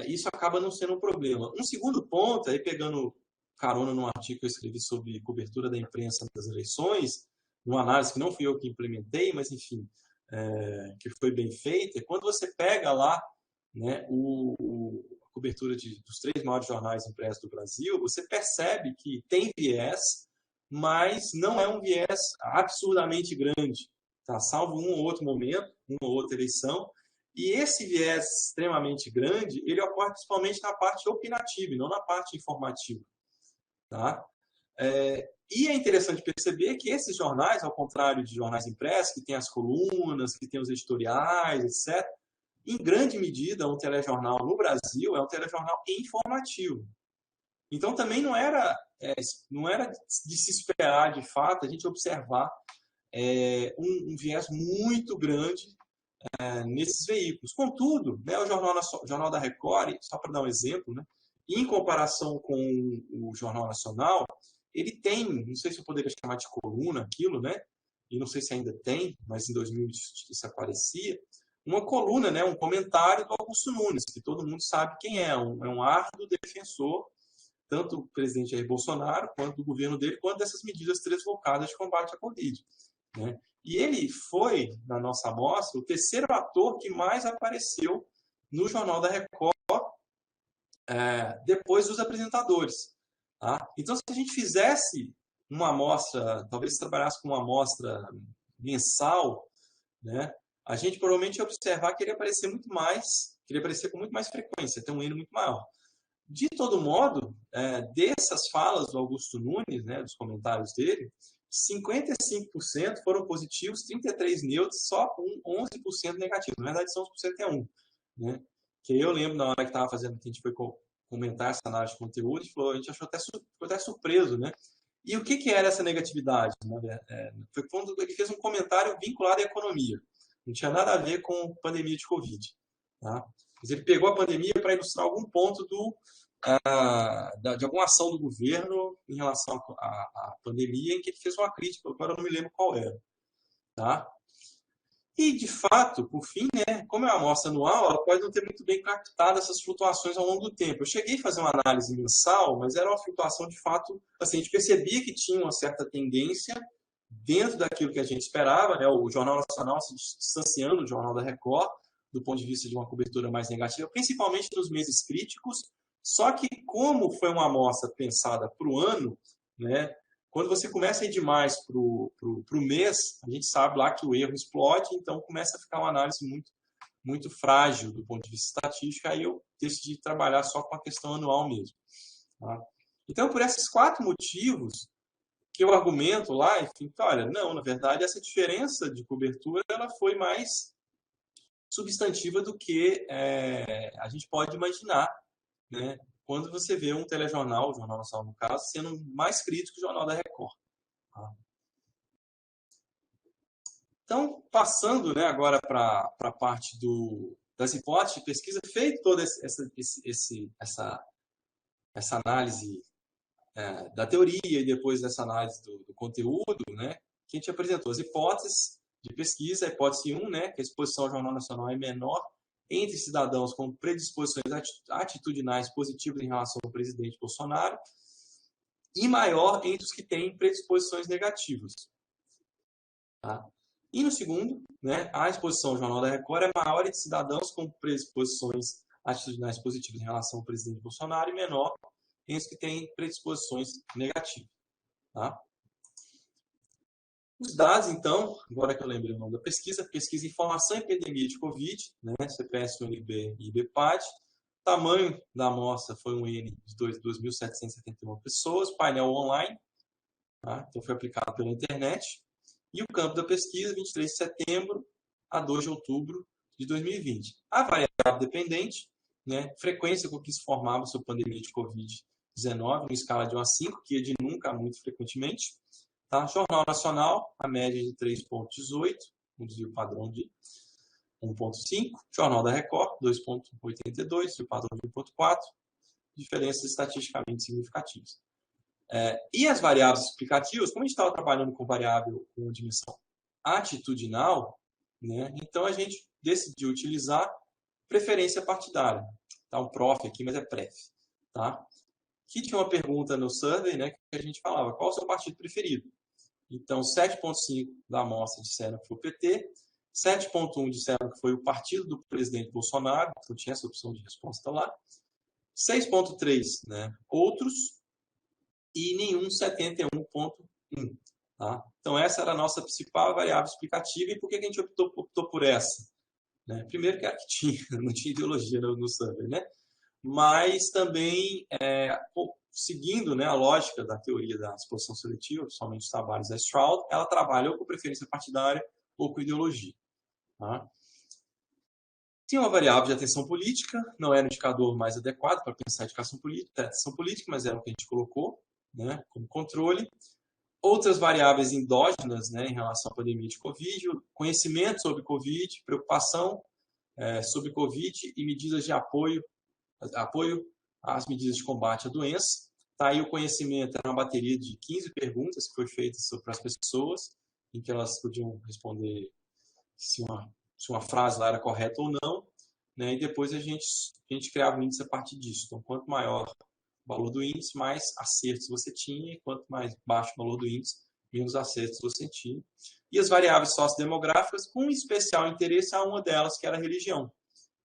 isso acaba não sendo um problema. Um segundo ponto, aí pegando carona num artigo que eu escrevi sobre cobertura da imprensa nas eleições, uma análise que não fui eu que implementei, mas enfim, que foi bem feita, é quando você pega lá, né, a cobertura dos 3 maiores jornais impressos do Brasil, você percebe que tem viés, mas não é um viés absurdamente grande, tá? Salvo um ou outro momento, uma ou outra eleição. E esse viés extremamente grande, ele ocorre principalmente na parte opinativa, e não na parte informativa. Tá? E é interessante perceber que esses jornais, ao contrário de jornais impressos, que têm as colunas, que têm os editoriais, etc., em grande medida, um telejornal no Brasil é um telejornal informativo. Então, também não era de se esperar, de fato, a gente observar um viés muito grande nesses veículos. Contudo, né, o Jornal da Record, só para dar um exemplo, né, em comparação com o Jornal Nacional, ele tem, não sei se eu poderia chamar de coluna aquilo, né, e não sei se ainda tem, mas em 2000 isso aparecia, uma coluna, né, um comentário do Augusto Nunes, que todo mundo sabe quem é um árduo defensor, tanto do presidente Jair Bolsonaro, quanto do governo dele, quanto dessas medidas translocadas de combate à Covid. Né? E ele foi, na nossa amostra, o terceiro ator que mais apareceu no Jornal da Record depois dos apresentadores. Tá? Então, se a gente fizesse uma amostra, talvez trabalhasse com uma amostra mensal, né, a gente provavelmente ia observar que ele ia aparecer muito mais, que ele ia aparecer com muito mais frequência, ter um N muito maior. De todo modo, dessas falas do Augusto Nunes, né, dos comentários dele, 55% foram positivos, 33% neutros, só 11% negativos. Na verdade, são 11% é 1%. Né? Que eu lembro, na hora que estava fazendo, que a gente foi comentar essa análise de conteúdo, a gente achou até surpreso. Né? E o que era essa negatividade? Foi quando ele fez um comentário vinculado à economia. Não tinha nada a ver com a pandemia de Covid. Tá? Mas ele pegou a pandemia para ilustrar algum ponto de alguma ação do governo em relação à pandemia, em que ele fez uma crítica, agora eu não me lembro qual era. Tá? E, de fato, por fim, né, como é uma amostra anual, ela pode não ter muito bem captado essas flutuações ao longo do tempo. Eu cheguei a fazer uma análise mensal, mas era uma flutuação, de fato, assim, a gente percebia que tinha uma certa tendência dentro daquilo que a gente esperava, né, o Jornal Nacional se distanciando do Jornal da Record, do ponto de vista de uma cobertura mais negativa, principalmente nos meses críticos. Só que, como foi uma amostra pensada para o ano, né, quando você começa a ir demais para o mês, a gente sabe lá que o erro explode, então começa a ficar uma análise muito, muito frágil do ponto de vista estatístico, aí eu decidi trabalhar só com a questão anual mesmo. Tá? Então, por esses 4 motivos, que eu argumento lá, enfim, olha, não, na verdade, essa diferença de cobertura ela foi mais substantiva do que a gente pode imaginar, né? Quando você vê um telejornal, o Jornal Nacional no caso, sendo mais crítico que o Jornal da Record. Tá? Então, passando, né, agora para a parte das hipóteses de pesquisa, feito toda essa análise da teoria e depois dessa análise do conteúdo, né, que a gente apresentou as hipóteses de pesquisa, a hipótese 1, né, que a exposição ao Jornal Nacional é menor entre cidadãos com predisposições atitudinais positivas em relação ao presidente Bolsonaro e maior entre os que têm predisposições negativas. Tá? E no segundo, né, a exposição ao Jornal da Record é maior entre cidadãos com predisposições atitudinais positivas em relação ao presidente Bolsonaro e menor entre os que têm predisposições negativas. Tá? Os dados, então, agora que eu lembrei o nome da pesquisa, pesquisa Informação e Epidemia de Covid, né, CPS, UNB e IBPAD. O tamanho da amostra foi um N de 2.771 pessoas, painel online, tá? Então foi aplicado pela internet. E o campo da pesquisa, 23 de setembro, a 2 de outubro de 2020. A variável dependente, né, frequência com que se formava sob pandemia de Covid-19, em escala de 1 a 5, que é de nunca a muito frequentemente. Tá? Jornal Nacional, a média de 3,18, um desvio padrão de 1,5. Jornal da Record, 2,82, desvio padrão de 1,4. Diferenças estatisticamente significativas. E as variáveis explicativas, como a gente estava trabalhando com variável com dimensão atitudinal, né, então a gente decidiu utilizar preferência partidária. Tá um prof aqui, mas é pref. Tá? Que tinha uma pergunta no survey, né, que a gente falava, qual é o seu partido preferido? Então, 7,5% da amostra disseram que foi o PT, 7,1% disseram que foi o partido do presidente Bolsonaro, então tinha essa opção de resposta lá, 6,3%, né, outros, e nenhum 71,1%. Tá? Então, essa era a nossa principal variável explicativa. E por que a gente optou por essa? Né? Primeiro, que era que tinha, não tinha ideologia no survey, né? Mas também, seguindo, né, a lógica da teoria da exposição seletiva, principalmente os trabalhos da Stroud, ela trabalha ou com preferência partidária ou com ideologia. Tá? Tinha uma variável de atenção política, não era o indicador mais adequado para pensar atenção política, mas era o que a gente colocou, né, como controle. Outras variáveis endógenas, né, em relação à pandemia de Covid, conhecimento sobre Covid, preocupação sobre Covid e medidas de apoio às medidas de combate à doença. Tá aí o conhecimento, era uma bateria de 15 perguntas que foi feita para as pessoas, em que elas podiam responder se uma frase lá era correta ou não, né, e depois a gente criava um índice a partir disso. Então, quanto maior o valor do índice, mais acertos você tinha, e quanto mais baixo o valor do índice, menos acertos você tinha. E as variáveis sociodemográficas, com especial interesse a uma delas, que era a religião.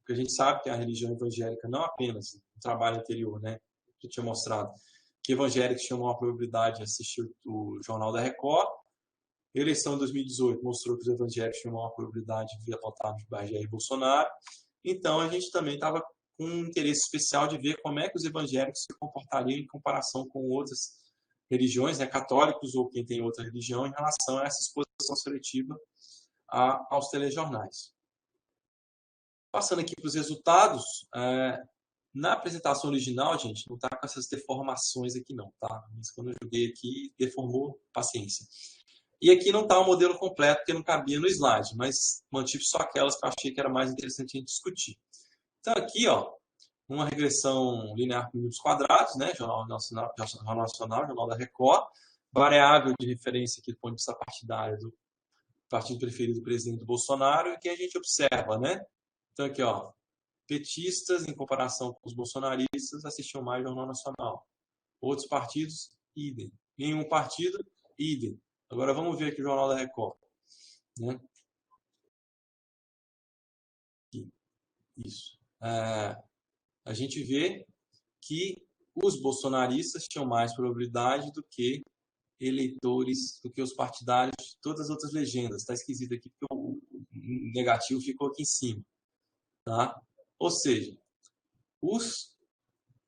Porque a gente sabe que a religião evangélica, não apenas no trabalho anterior, né, que eu tinha mostrado, que evangélicos tinham uma probabilidade de assistir o Jornal da Record. A eleição de 2018 mostrou que os evangélicos tinham uma probabilidade de votar no Jair Bolsonaro. Então, a gente também estava com um interesse especial de ver como é que os evangélicos se comportariam em comparação com outras religiões, né, católicos ou quem tem outra religião, em relação a essa exposição seletiva aos telejornais. Passando aqui para os resultados, na apresentação original, gente, não está com essas deformações aqui não, tá? Mas quando eu joguei aqui, deformou, paciência. E aqui não está o modelo completo, porque não cabia no slide, mas mantive só aquelas que eu achei que era mais interessante a gente discutir. Então, aqui, ó, uma regressão linear por números quadrados, né? Jornal Nacional, Jornal da Record, variável de referência aqui do ponto de vista partidário do partido preferido do presidente Bolsonaro, e que a gente observa, né? Então, aqui, ó, petistas, em comparação com os bolsonaristas, assistiam mais Jornal Nacional. Outros partidos, idem. Nenhum partido, idem. Agora vamos ver aqui o Jornal da Record. Né? Isso. A gente vê que os bolsonaristas tinham mais probabilidade do que eleitores, do que os partidários de todas as outras legendas. Está esquisito aqui porque o negativo ficou aqui em cima. Tá? Ou seja, os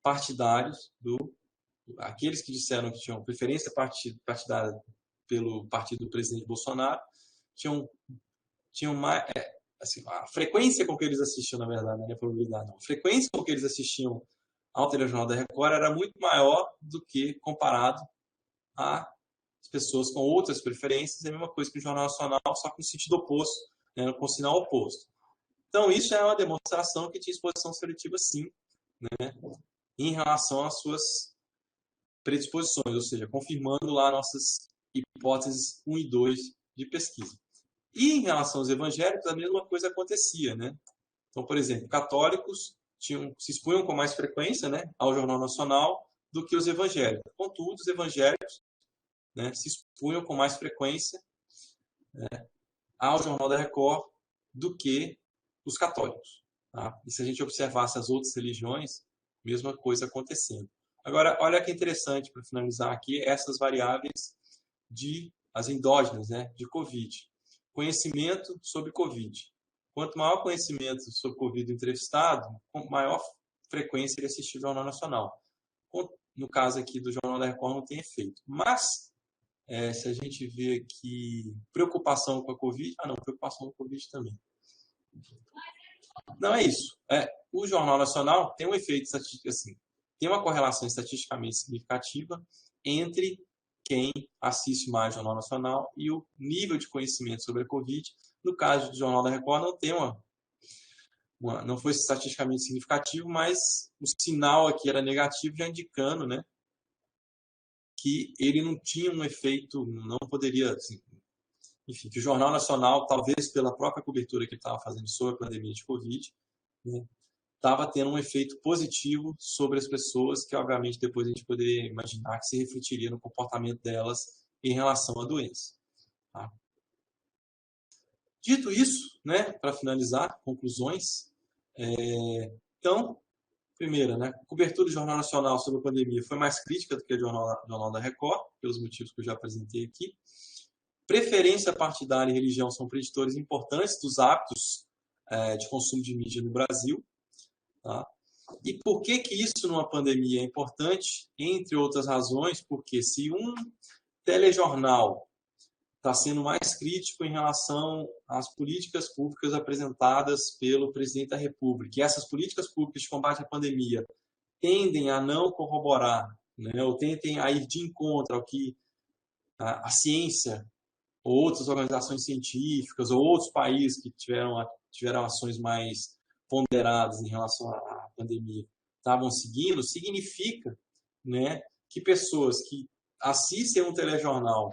partidários, aqueles que disseram que tinham preferência partidária pelo partido do presidente Bolsonaro, tinham mais, assim, a frequência com que eles assistiam, na verdade, não é a probabilidade, não. A frequência com que eles assistiam ao telejornal da Record era muito maior do que comparado às pessoas com outras preferências, é a mesma coisa que o Jornal Nacional, só com sentido oposto, né, com sinal oposto. Então, isso é uma demonstração que tinha exposição seletiva, sim, né, em relação às suas predisposições, ou seja, confirmando lá nossas hipóteses 1 e 2 de pesquisa. E em relação aos evangélicos, a mesma coisa acontecia, né? Então, por exemplo, católicos se expunham com mais frequência, né, ao Jornal Nacional do que os evangélicos. Contudo, os evangélicos, né, se expunham com mais frequência, né, ao Jornal da Record do que os católicos. Tá? E se a gente observasse as outras religiões, mesma coisa acontecendo. Agora, olha que interessante, para finalizar aqui, essas variáveis as endógenas, né, de Covid. Conhecimento sobre Covid. Quanto maior conhecimento sobre Covid do entrevistado, com maior frequência ele assistir o Jornal Nacional. No caso aqui do Jornal da Record não tem efeito. Mas Se a gente vê aqui preocupação com a Covid, não, preocupação com a Covid também. Não é isso. O Jornal Nacional tem um efeito estatístico assim, tem uma correlação estatisticamente significativa entre quem assiste mais o Jornal Nacional e o nível de conhecimento sobre a Covid. No caso do Jornal da Record, não tem não foi estatisticamente significativo, mas o sinal aqui era negativo, já indicando, né, que ele não tinha um efeito, não poderia, assim, enfim, que o Jornal Nacional, talvez pela própria cobertura que ele estava fazendo sobre a pandemia de Covid, né, estava tendo um efeito positivo sobre as pessoas, que obviamente depois a gente poderia imaginar que se refletiria no comportamento delas em relação à doença. Tá? Dito isso, né, para finalizar, conclusões. Então, primeira, né, a cobertura do Jornal Nacional sobre a pandemia foi mais crítica do que a do Jornal da Record, pelos motivos que eu já apresentei aqui. Preferência partidária e religião são preditores importantes dos hábitos de consumo de mídia no Brasil. Tá? E por que isso numa pandemia é importante? Entre outras razões, porque se um telejornal está sendo mais crítico em relação às políticas públicas apresentadas pelo presidente da República, e essas políticas públicas de combate à pandemia tendem a não corroborar, né, ou tendem a ir de encontro ao que a ciência ou outras organizações científicas ou outros países que tiveram ações mais ponderadas em relação à pandemia estavam seguindo, significa, né, que pessoas que assistem um telejornal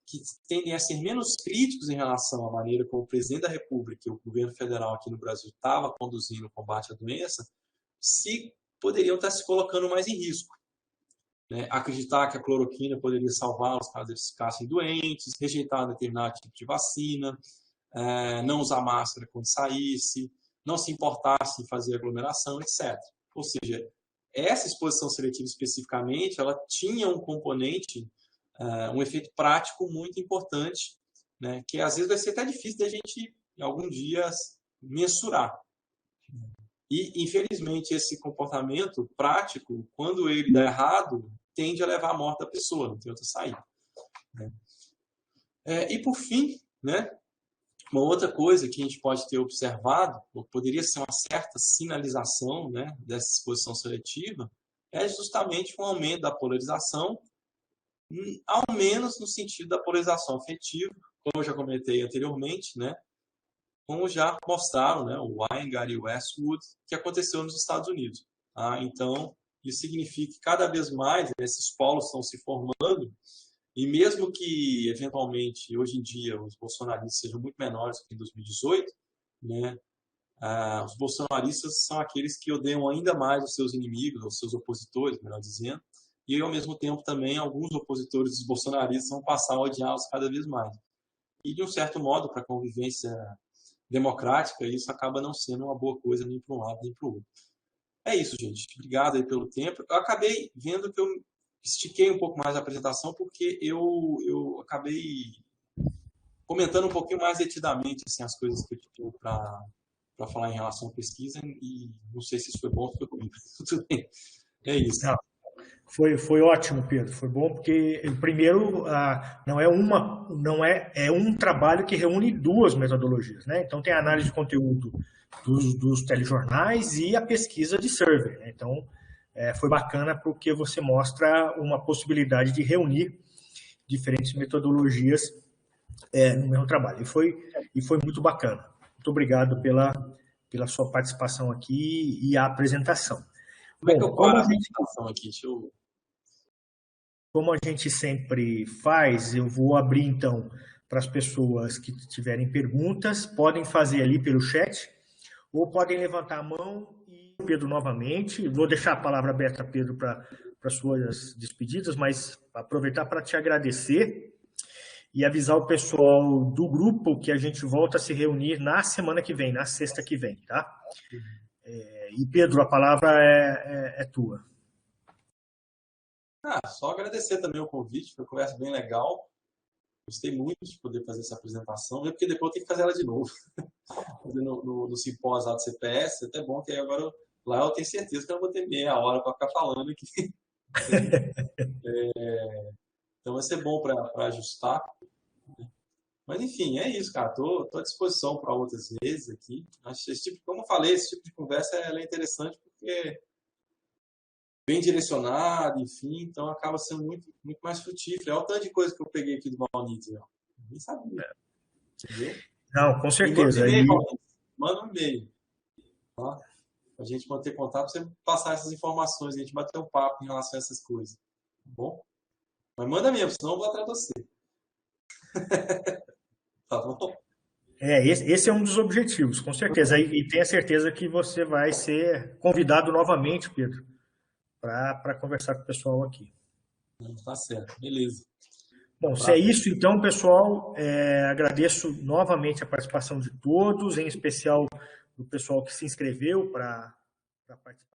que tendem a ser menos críticos em relação à maneira como o presidente da República e o governo federal aqui no Brasil estava conduzindo o combate à doença, poderiam estar se colocando mais em risco. Né? Acreditar que a cloroquina poderia salvá-los caso eles ficassem doentes, rejeitar determinado tipo de vacina, não usar máscara quando saísse, não se importasse em fazer aglomeração, etc. Ou seja, essa exposição seletiva especificamente, ela tinha um componente, um efeito prático muito importante, né, que às vezes vai ser até difícil da gente, em algum dia, mensurar. E, infelizmente, esse comportamento prático, quando ele dá errado, tende a levar à morte da pessoa, não tem outra saída. Né? E, por fim, né, uma outra coisa que a gente pode ter observado, ou poderia ser uma certa sinalização, né, dessa exposição seletiva, é justamente um aumento da polarização, ao menos no sentido da polarização afetiva, como eu já comentei anteriormente, né, como já mostraram, né, o Weingart e o Westwood, que aconteceu nos Estados Unidos. Tá? Então, isso significa que cada vez mais esses polos estão se formando, e mesmo que, eventualmente, hoje em dia, os bolsonaristas sejam muito menores do que em 2018, né, os bolsonaristas são aqueles que odeiam ainda mais os seus inimigos, os seus opositores, melhor dizendo, e, ao mesmo tempo, também alguns opositores dos bolsonaristas vão passar a odiá-los cada vez mais. E, de um certo modo, para a convivência democrática, isso acaba não sendo uma boa coisa nem para um lado nem para o outro. É isso, gente. Obrigado aí pelo tempo. Eu acabei vendo que eu estiquei um pouco mais a apresentação porque eu acabei comentando um pouquinho mais detidamente assim, as coisas que eu tinha para falar em relação à pesquisa e não sei se isso foi bom ou se foi ruim. Tudo bem. É isso. Não. Foi ótimo, Pedro. Foi bom porque, primeiro, é um trabalho que reúne duas metodologias, né? Então tem a análise de conteúdo dos telejornais e a pesquisa de survey. Né? Então foi bacana porque você mostra uma possibilidade de reunir diferentes metodologias no mesmo trabalho. E foi muito bacana. Muito obrigado pela sua participação aqui e a apresentação. Como é que eu paro a apresentação aqui? Como a gente sempre faz, eu vou abrir então para as pessoas que tiverem perguntas, podem fazer ali pelo chat, ou podem levantar a mão e Pedro novamente. Vou deixar a palavra aberta, Pedro, para suas despedidas, mas aproveitar para te agradecer e avisar o pessoal do grupo que a gente volta a se reunir na semana que vem, na sexta que vem, tá? E Pedro, a palavra é tua. Só agradecer também o convite, foi uma conversa bem legal. Gostei muito de poder fazer essa apresentação, porque depois eu tenho que fazer ela de novo. Fazer no simpósio lá do CPS, é até bom que agora lá eu tenho certeza que eu não vou ter meia hora para ficar falando aqui. Então vai ser bom para ajustar. Mas enfim, é isso, cara. Tô à disposição para outras vezes aqui. Acho esse tipo, como eu falei, esse tipo de conversa ela é interessante porque bem direcionado, enfim, então acaba sendo muito, muito mais frutífero. É o tanto de coisa que eu peguei aqui do Valnides, eu nem sabia, entendeu? Não, com E manda um certeza. e-mail, Valnides. Manda um e-mail, tá? Pra gente manter contato, pra você passar essas informações, a gente bater um papo em relação a essas coisas, tá bom? Mas manda mesmo, senão eu vou atrás de você. Tá bom? Esse é um dos objetivos, com certeza. E tenha certeza que você vai ser convidado novamente, Pedro, para conversar com o pessoal aqui. Tá certo, beleza. Bom, se é isso, então, pessoal, agradeço novamente a participação de todos, em especial do pessoal que se inscreveu para participar.